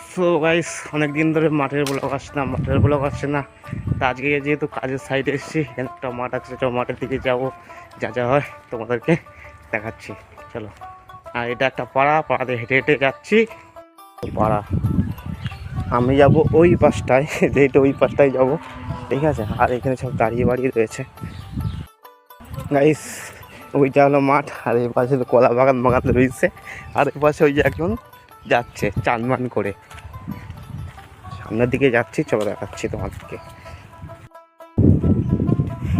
So guys অনেক দিন ধরে মাঠের ব্লগ আসছে না। তা আজকে যেহেতু কাজের সাইডে এসেছি, একটা মাঠ আছে, মাঠের দিকে যাব, যা যা হয় তোমাদেরকে দেখাচ্ছি। চলো। আর এটা একটা পাড়াতে হেঁটে হেঁটে যাচ্ছি। পাড়া আমি যাব ওই পাশটায়, যেহেতু ওই পাশটায় যাব, ঠিক আছে। আর এখানে সব দাঁড়িয়ে রয়েছে গাইস। ওইটা হলো মাঠ, আর এই পাশে কলা বাগান রয়েছে। আর এই পাশে ওই যে একজন যাচ্ছে চান করে, সামনের দিকে যাচ্ছি। চলো দেখাচ্ছি তোমাদেরকে।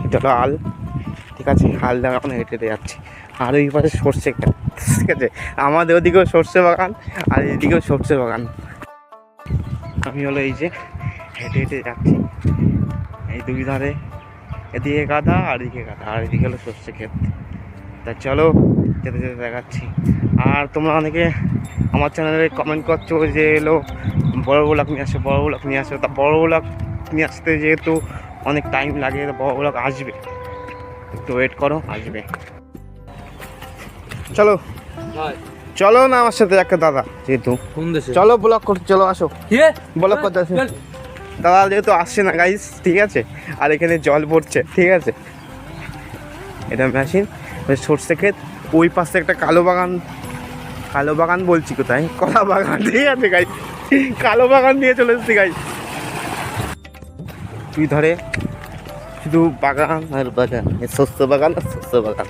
এটা হলো আল, ঠিক আছে। হাল দিয়ে এখন হেঁটে হেঁটে যাচ্ছি। আর ওই পাশে সর্ষে ক্ষেত, ঠিক আছে। আমাদের ওদিকেও সর্ষে বাগান, আর এদিকেও সর্ষে বাগান। আমি হলো এই যে হেঁটে হেঁটে যাচ্ছি, এই দুই ধারে, এদিকে গাদা আর এদিকে গাদা, আর এদিকে হলো সর্ষে ক্ষেত। তা চলো যেতে যেতে দেখাচ্ছি। আর তোমরা অনেকে আমার চ্যানেলে কমেন্ট করছো যে এলো বড় ব্লগ নিয়ে আসো, তা বড় ব্লগ নিয়ে আসতে যেহেতু অনেক টাইম লাগে, বড় ব্লগ আসবে, একটু ওয়েট করো, আসবে। চলো না আমার সাথে একটা দাদা, যেহেতু চলো ব্লগ করতে, চলো আসো ব্লগ করতে আসো। দাদা যেহেতু আসছে না গাইস, ঠিক আছে। আর এখানে জল পড়ছে, ঠিক আছে। এটা মেশিন, সর্ষে ক্ষেত। ওই পাশে একটা কালো বাগান বলছি, কোথায় কলা বাগান, ঠিক আছে গাইস। কালো বাগান দিয়ে চলে এসেছি গাইস। তুই ধরে শুধু বাগান আর বাগান, শস্য বাগান আর শস্য বাগান।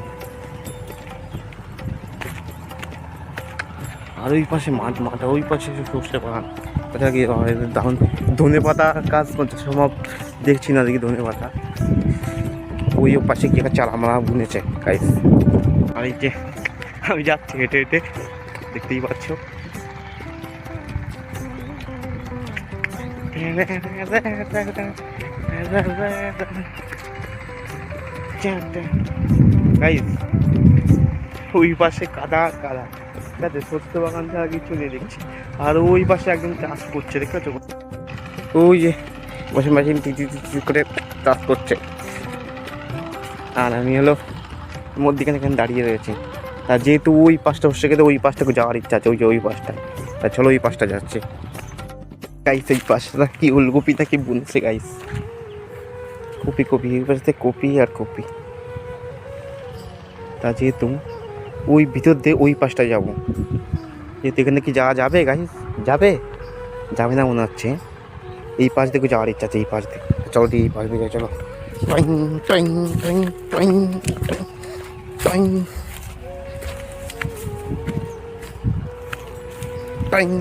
আর ওই পাশে মাঠ, ওই পাশে সর্ষে বাগান। ওটা কি ধনে পাতা গাছ সব দেখছি না, দেখি ধনে পাতা। ওই পাশে কি একটা চারা বুনেছে গাইস। আর এই যে আমি যাচ্ছি হেঁটে হেঁটে, দেখতেই পাচ্ছ। গাইস ওই পাশে কাদা, ঠিক আছে। সর্ষে বাগান ছাড়া কিছু নেই দেখছি। আর ওই পাশে একদম চাষ করছে, দেখতে পাচ্ছ। ওই যে বসে মেশিন টিটি করে চাষ করছে। আর আমি হলো মধ্যখানে এখানে দাঁড়িয়ে রয়েছি। তা যেহেতু ওই পাশটা বসে গেলে ওই পাশটাকে যাওয়ার ইচ্ছা আছে, ওই পাশটা। তা চলো ওই পাশটা যাচ্ছে গাইস। এই পাশটা কি ওলকপিটা কি বুনছে গাইস, কপি এই পাশে কপি আর কপি। তা যেহেতু ওই ভিতর দিয়ে ওই পাশটা যাবো, যেহেতু এখানে কি যাওয়া যাবে গাইস, যাবে না মনে হচ্ছে। এই পাশ থেকে যাওয়ার ইচ্ছা আছে, এই পাশ থেকে। চলো দিয়ে এই পাশ দিকে চলো। টাইম